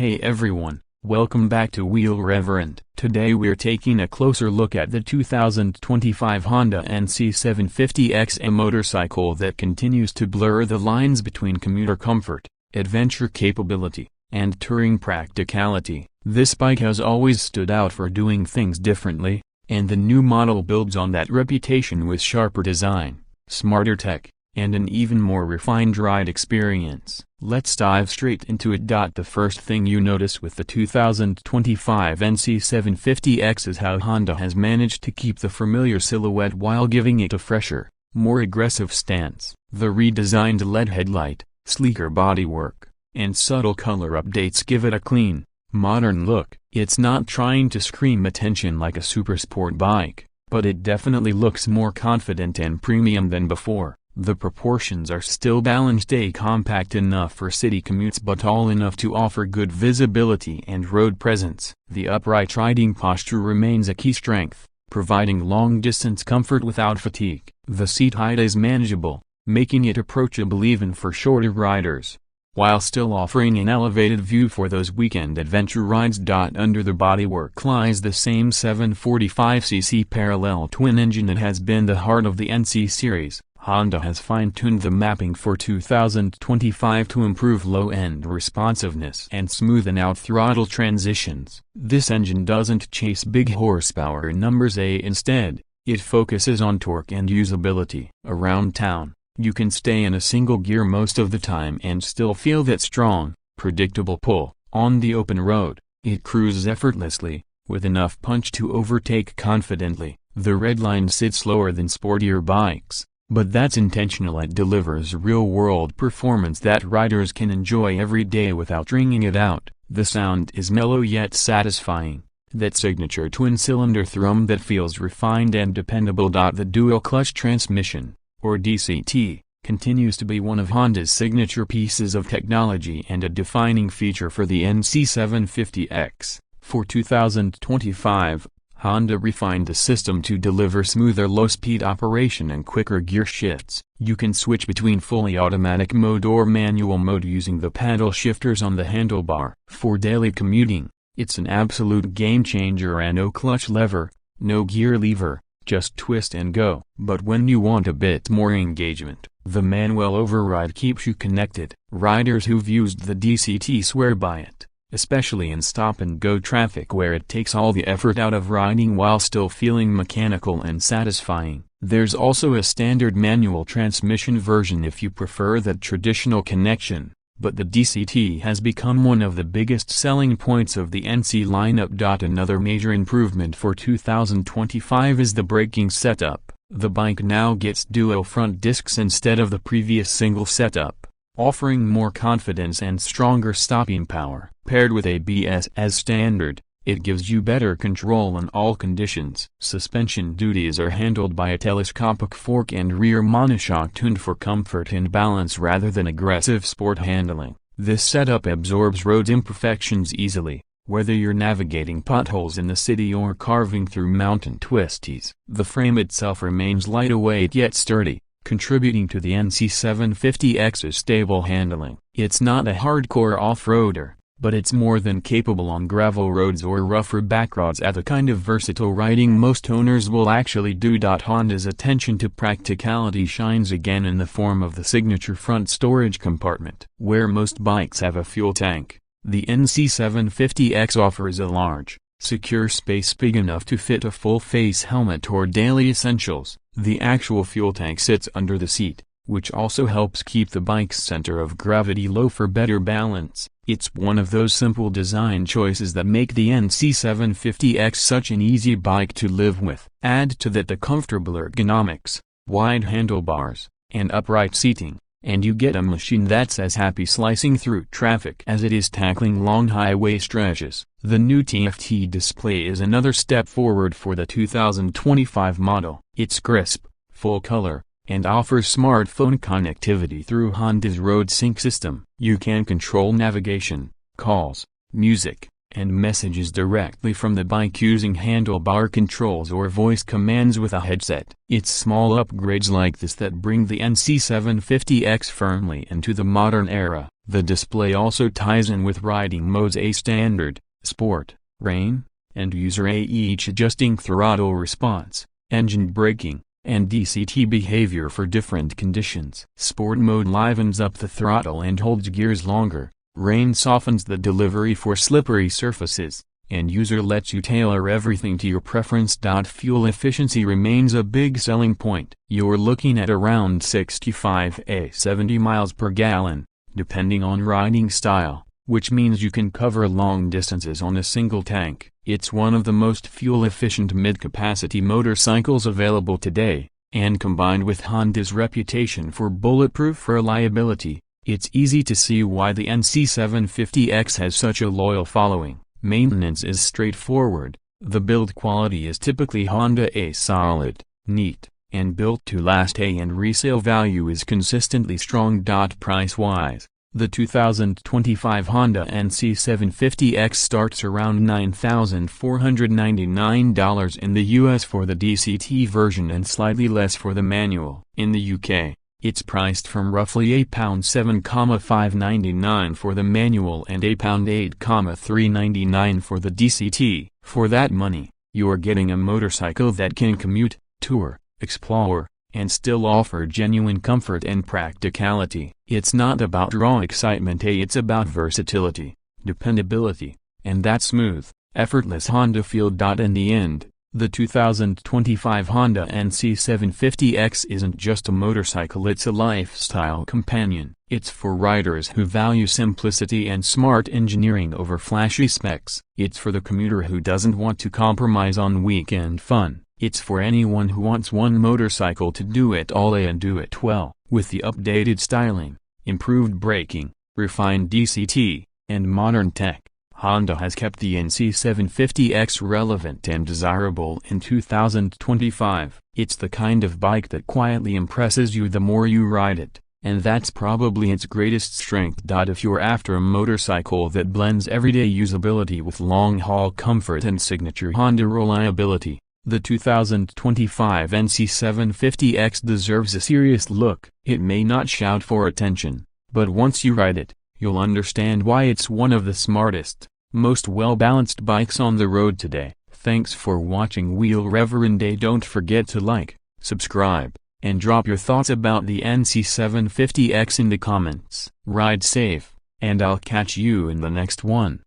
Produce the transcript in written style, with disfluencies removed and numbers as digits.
Hey everyone, welcome back to Wheel Reverend. Today we're taking a closer look at the 2025 Honda NC750X, a motorcycle that continues to blur the lines between commuter comfort, adventure capability, and touring practicality. This bike has always stood out for doing things differently, and the new model builds on that reputation with sharper design, smarter tech, and an even more refined ride experience. Let's dive straight into it. The first thing you notice with the 2025 NC750X is how Honda has managed to keep the familiar silhouette while giving it a fresher, more aggressive stance. The redesigned LED headlight, sleeker bodywork, and subtle color updates give it a clean, modern look. It's not trying to scream attention like a supersport bike, but it definitely looks more confident and premium than before. The proportions are still balanced, compact enough for city commutes but tall enough to offer good visibility and road presence. The upright riding posture remains a key strength, providing long-distance comfort without fatigue. The seat height is manageable, making it approachable even for shorter riders, while still offering an elevated view for those weekend adventure rides. Under the bodywork lies the same 745cc parallel twin engine that has been the heart of the NC series. Honda has fine-tuned the mapping for 2025 to improve low-end responsiveness and smoothen out throttle transitions. This engine doesn't chase big horsepower numbers. Instead, it focuses on torque and usability. Around town, you can stay in a single gear most of the time and still feel that strong, predictable pull. On the open road, it cruises effortlessly, with enough punch to overtake confidently. The Redline sits slower than sportier bikes, but that's intentional. It delivers real-world performance that riders can enjoy every day without wringing it out. The sound is mellow yet satisfying, that signature twin-cylinder thrum that feels refined and dependable. The dual-clutch transmission, or DCT, continues to be one of Honda's signature pieces of technology and a defining feature for the NC750X. For 2025, Honda refined the system to deliver smoother low-speed operation and quicker gear shifts. You can switch between fully automatic mode or manual mode using the paddle shifters on the handlebar. For daily commuting, it's an absolute game-changer. And no clutch lever, no gear lever, just twist and go. But when you want a bit more engagement, the manual override keeps you connected. Riders who've used the DCT swear by it, especially in stop-and-go traffic where it takes all the effort out of riding while still feeling mechanical and satisfying. There's also a standard manual transmission version if you prefer that traditional connection, but the DCT has become one of the biggest selling points of the NC lineup. Another major improvement for 2025 is the braking setup. The bike now gets dual front discs instead of the previous single setup, offering more confidence and stronger stopping power. Paired with ABS as standard, it gives you better control in all conditions. Suspension duties are handled by a telescopic fork and rear monoshock tuned for comfort and balance rather than aggressive sport handling. This setup absorbs road imperfections easily, whether you're navigating potholes in the city or carving through mountain twisties. The frame itself remains lightweight yet sturdy, contributing to the NC750X's stable handling. It's not a hardcore off-roader, but it's more than capable on gravel roads or rougher backroads at the kind of versatile riding most owners will actually do. Honda's attention to practicality shines again in the form of the signature front storage compartment. Where most bikes have a fuel tank, the NC750X offers a large, secure space big enough to fit a full-face helmet or daily essentials. The actual fuel tank sits under the seat, which also helps keep the bike's center of gravity low for better balance. It's one of those simple design choices that make the NC750X such an easy bike to live with. Add to that the comfortable ergonomics, wide handlebars, and upright seating, and you get a machine that's as happy slicing through traffic as it is tackling long highway stretches. The new TFT display is another step forward for the 2025 model. It's crisp, full color, and offers smartphone connectivity through Honda's Road Sync system. You can control navigation, calls, music, and messages directly from the bike using handlebar controls or voice commands with a headset. It's small upgrades like this that bring the NC750X firmly into the modern era. The display also ties in with riding modes: A standard, sport, rain, and user A, each adjusting throttle response, engine braking, and DCT behavior for different conditions. Sport mode livens up the throttle and holds gears longer. Rain softens the delivery for slippery surfaces, and user lets you tailor everything to your preference. Fuel efficiency remains a big selling point. You're looking at around 65–70 miles per gallon, depending on riding style, which means you can cover long distances on a single tank. It's one of the most fuel-efficient mid-capacity motorcycles available today, and combined with Honda's reputation for bulletproof reliability, it's easy to see why the NC750X has such a loyal following. Maintenance is straightforward. The build quality is typically Honda: A solid, neat, and built to last. And resale value is consistently strong. Price-wise, the 2025 Honda NC750X starts around $9,499 in the US for the DCT version and slightly less for the manual. In the UK, it's priced from roughly £7,599 for the manual and £8,399 for the DCT. For that money, you're getting a motorcycle that can commute, tour, explore, and still offer genuine comfort and practicality. It's not about raw excitement, it's about versatility, dependability, and that smooth, effortless Honda feel. In the end, the 2025 Honda NC750X isn't just a motorcycle, it's a lifestyle companion. It's for riders who value simplicity and smart engineering over flashy specs. It's for the commuter who doesn't want to compromise on weekend fun. It's for anyone who wants one motorcycle to do it all and do it well. With the updated styling, improved braking, refined DCT, and modern tech, Honda has kept the NC750X relevant and desirable in 2025. It's the kind of bike that quietly impresses you the more you ride it, and that's probably its greatest strength. If you're after a motorcycle that blends everyday usability with long-haul comfort and signature Honda reliability, the 2025 NC750X deserves a serious look. It may not shout for attention, but once you ride it, you'll understand why it's one of the smartest, most well-balanced bikes on the road today. Thanks for watching Wheel Reverend. Don't forget to like, subscribe, and drop your thoughts about the NC750X in the comments. Ride safe, and I'll catch you in the next one.